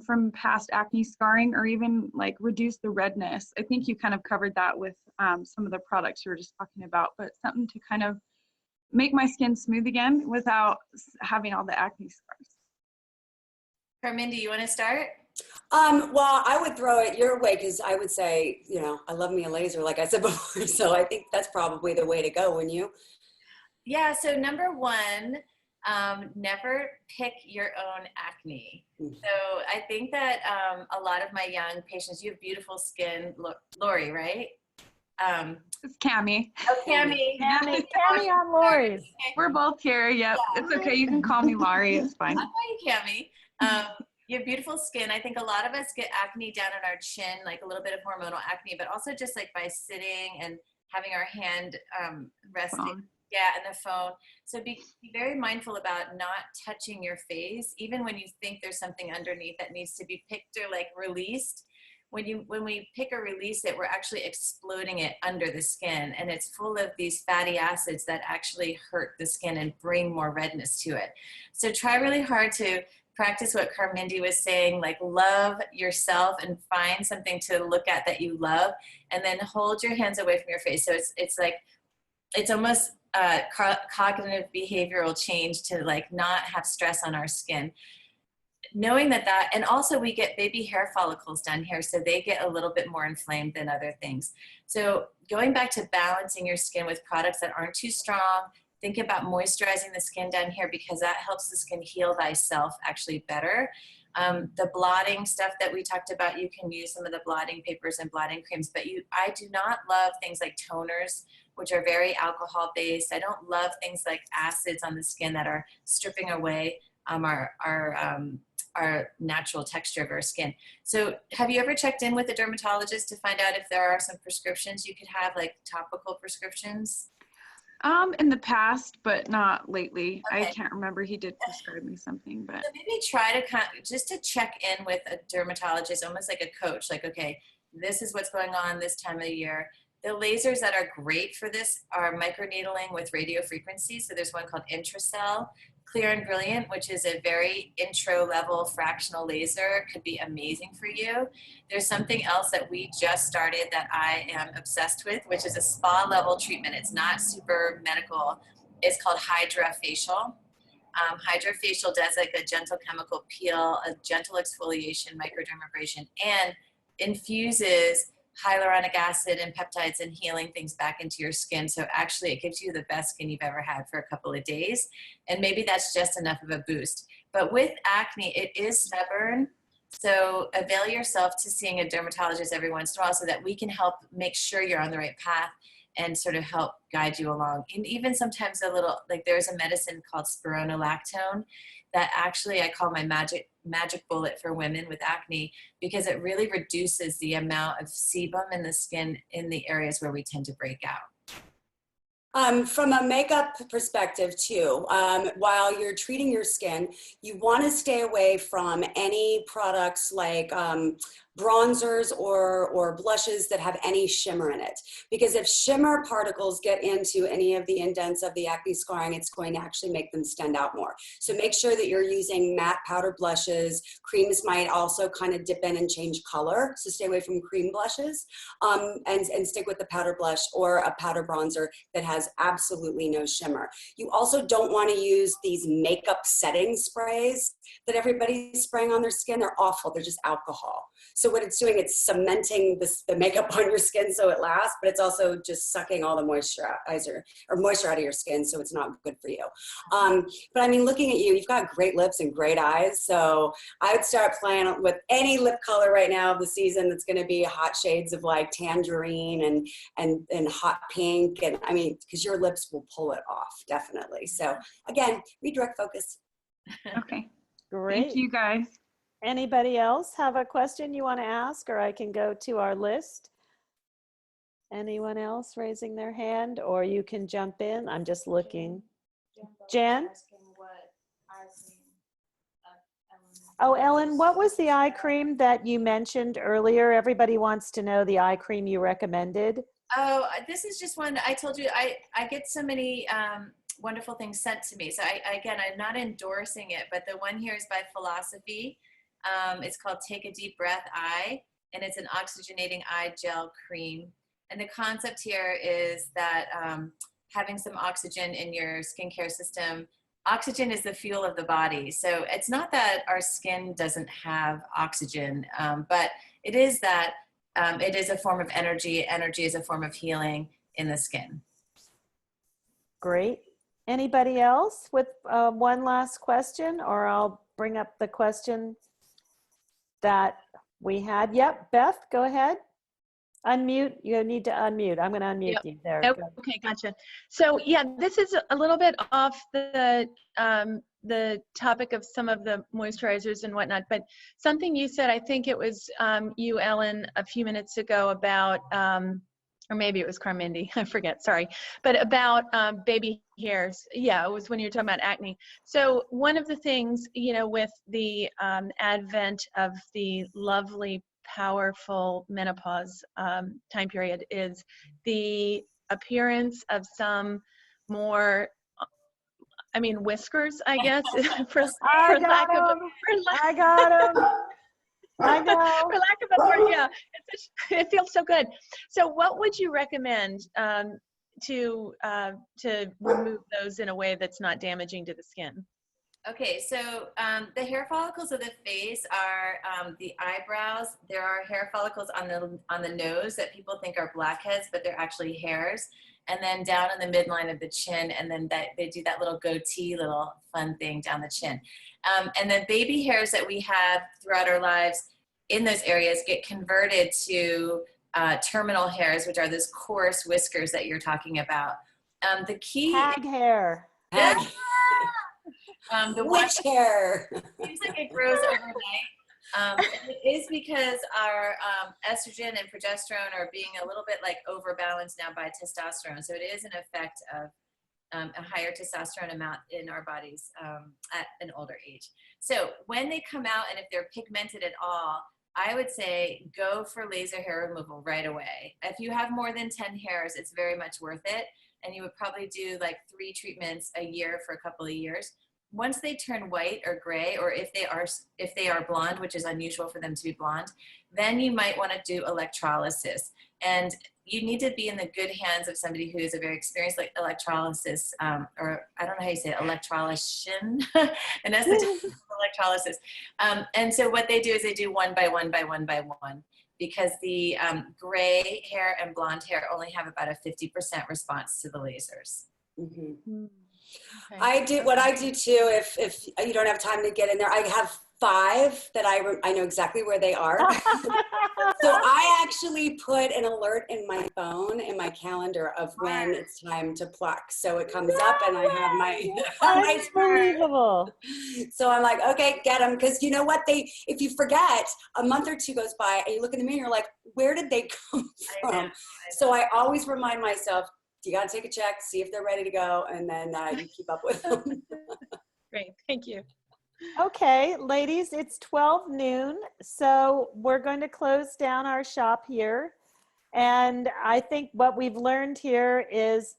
from past acne scarring, or even like reduce the redness? I think you kind of covered that with some of the products you were just talking about, but something to kind of make my skin smooth again without having all the acne scars. Carmindy, you want to start? Well, I would throw it your way, because I would say, you know, I love me a laser, like I said before. So I think that's probably the way to go, wouldn't you? Yeah, so number one, never pick your own acne. So I think that a lot of my young patients, you have beautiful skin. Lori, right? It's Cami. Oh, Cami. Cami on Lori's. We're both here. Yep. Yeah. It's okay. You can call me Laurie. It's fine. I'll call you Cami. You have beautiful skin. I think a lot of us get acne down on our chin, like a little bit of hormonal acne, but also just like by sitting and having our hand resting. Phone. Yeah, and the phone. So be very mindful about not touching your face, even when you think there's something underneath that needs to be picked or like released. When we pick or release it, we're actually exploding it under the skin, and it's full of these fatty acids that actually hurt the skin and bring more redness to it. So try really hard to practice what Carmindy was saying, like love yourself and find something to look at that you love, and then hold your hands away from your face. So it's like, it's almost cognitive behavioral change to like not have stress on our skin. Knowing that, and also we get baby hair follicles down here, so they get a little bit more inflamed than other things. So going back to balancing your skin with products that aren't too strong, think about moisturizing the skin down here, because that helps the skin heal thyself actually better. The blotting stuff that we talked about, you can use some of the blotting papers and blotting creams, but I do not love things like toners, which are very alcohol based. I don't love things like acids on the skin that are stripping away our natural texture of our skin. So have you ever checked in with a dermatologist to find out if there are some prescriptions you could have, like topical prescriptions? In the past, but not lately. Okay. I can't remember. He did prescribe me something, but So maybe try to just to check in with a dermatologist, almost like a coach, like, okay, this is what's going on this time of year. The lasers that are great for this are microneedling with radio frequency. So there's one called Intracell. Clear and Brilliant, which is a very intro level fractional laser, could be amazing for you. There's something else that we just started that I am obsessed with, which is a spa level treatment. It's not super medical. It's called HydraFacial. HydraFacial does like a gentle chemical peel, a gentle exfoliation, microdermabrasion, and infuses hyaluronic acid and peptides and healing things back into your skin. So actually it gives you the best skin you've ever had for a couple of days. And maybe that's just enough of a boost. But with acne, it is stubborn. So avail yourself to seeing a dermatologist every once in a while so that we can help make sure you're on the right path and sort of help guide you along. And even sometimes a little, like there's a medicine called spironolactone that actually I call my magic bullet for women with acne, because it really reduces the amount of sebum in the skin in the areas where we tend to break out. From a makeup perspective too, while you're treating your skin, you want to stay away from any products like bronzers or blushes that have any shimmer in it. Because if shimmer particles get into any of the indents of the acne scarring, it's going to actually make them stand out more. So make sure that you're using matte powder blushes. Creams might also kind of dip in and change color. So stay away from cream blushes and stick with the powder blush or a powder bronzer that has absolutely no shimmer. You also don't want to use these makeup setting sprays that everybody's spraying on their skin. They're awful. They're just alcohol. So what it's doing, it's cementing the makeup on your skin so it lasts, but it's also just sucking all the moisture out of your skin, so it's not good for you. But I mean, looking at you, you've got great lips and great eyes, so I would start playing with any lip color right now of the season that's going to be hot shades of like tangerine and hot pink, and I mean, because your lips will pull it off, definitely. So again, redirect focus. Okay. Great. Thank you guys. Anybody else have a question you want to ask, or I can go to our list? Anyone else raising their hand, or you can jump in? I'm just looking. Jen? Oh, Ellen, what was the eye cream that you mentioned earlier? Everybody wants to know the eye cream you recommended. Oh, this is just one. I told you I get so many wonderful things sent to me. So again, I'm not endorsing it, but the one here is by Philosophy. It's called Take a Deep Breath Eye, and it's an oxygenating eye gel cream. And the concept here is that having some oxygen in your skincare system, oxygen is the fuel of the body. So it's not that our skin doesn't have oxygen, but it is that it is a form of energy. Energy is a form of healing in the skin. Great. Anybody else with one last question, or I'll bring up the question that we had. Yep, Beth, go ahead. Unmute. You need to unmute. I'm going to unmute you. There. Nope. Go. Okay, gotcha. So yeah, this is a little bit off the topic of some of the moisturizers and whatnot, but something you said, I think it was you, Ellen, a few minutes ago about, or maybe it was Carmindi, I forget, sorry, but about baby hairs. Yeah, it was when you were talking about acne. So one of the things, you know, with the advent of the lovely, powerful menopause time period is the appearance of some more, I mean, whiskers, I guess, I got him. I know. For lack of a word, yeah, it feels so good. So what would you recommend to remove those in a way that's not damaging to the skin? Okay, so the hair follicles of the face are the eyebrows. There are hair follicles on the nose that people think are blackheads, but they're actually hairs. And then down in the midline of the chin, and then they do that little goatee, little fun thing down the chin. And the baby hairs that we have throughout our lives in those areas get converted to terminal hairs, which are those coarse whiskers that you're talking about. The key— Hag hair. the Witch hair. seems like it grows overnight. It is because our estrogen and progesterone are being a little bit like overbalanced now by testosterone. So it is an effect of a higher testosterone amount in our bodies at an older age. So when they come out, and if they're pigmented at all, I would say go for laser hair removal right away. If you have more than 10 hairs, it's very much worth it. And you would probably do like 3 treatments a year for a couple of years. Once they turn white or gray, or if they are blonde, which is unusual for them to be blonde, then you might want to do electrolysis. And you need to be in the good hands of somebody who is a very experienced like electrolysis, or I don't know how you say it, electrolysician, and that's the electrolysis. And so what they do is they do 1 by 1 by 1 by 1, because the gray hair and blonde hair only have about a 50% response to the lasers. Mm-hmm. Okay. I do what I do too. If you don't have time to get in there, I have 5 that I know exactly where they are. So I actually put an alert in my phone, in my calendar, of when it's time to pluck. So it comes up and I have my Unbelievable. So I'm like, okay, get them. Because you know what? If you forget, a month or 2 goes by and you look in the mirror, you're like, where did they come from? So I always remind myself, you got to take a check, see if they're ready to go, and then you keep up with them. Great, thank you. Okay, ladies, it's 12 noon, so we're going to close down our shop here. And I think what we've learned here is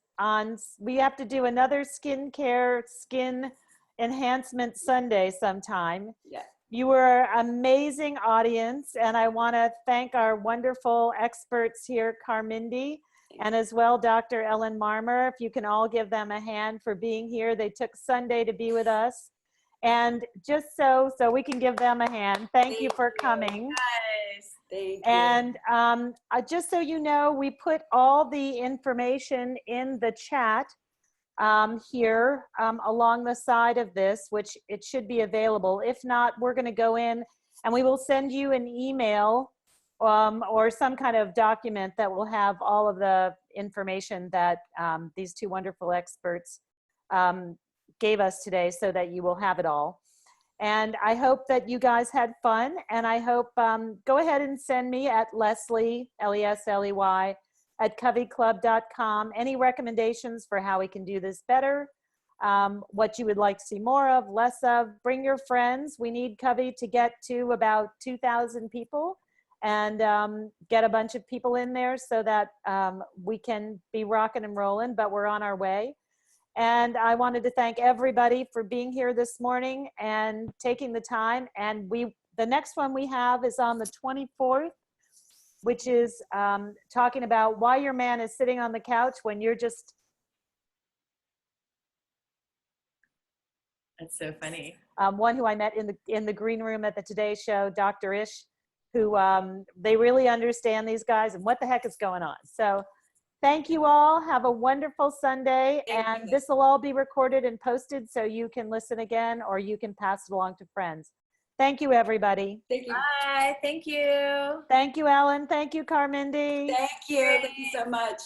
we have to do another skincare, skin enhancement Sunday sometime. Yeah. You were an amazing audience, and I want to thank our wonderful experts here, Carmindi, and as well, Dr. Ellen Marmer. If you can all give them a hand for being here. They took Sunday to be with us. And just so we can give them a hand. Thank you for coming. Guys. Thank you. And just so you know, we put all the information in the chat here along the side of this, which it should be available. If not, we're going to go in and we will send you an email or some kind of document that will have all of the information that these two wonderful experts gave us today, so that you will have it all. And I hope that you guys had fun, and I hope, go ahead and send me at Lesley, Lesley, at coveyclub.com, any recommendations for how we can do this better, what you would like to see more of, less of. Bring your friends. We need Covey to get to about 2,000 people, and get a bunch of people in there so that we can be rocking and rolling, but we're on our way. And I wanted to thank everybody for being here this morning and taking the time. And the next one we have is on the 24th, which is talking about why your man is sitting on the couch when you're just. That's so funny. One who I met in the green room at the Today Show, Dr. Ish, who they really understand these guys and what the heck is going on. So thank you all. Have a wonderful Sunday. And this will all be recorded and posted so you can listen again, or you can pass it along to friends. Thank you, everybody. Thank you. Bye. Thank you. Thank you, Ellen. Thank you, Carmindy. Thank you. Thank you so much.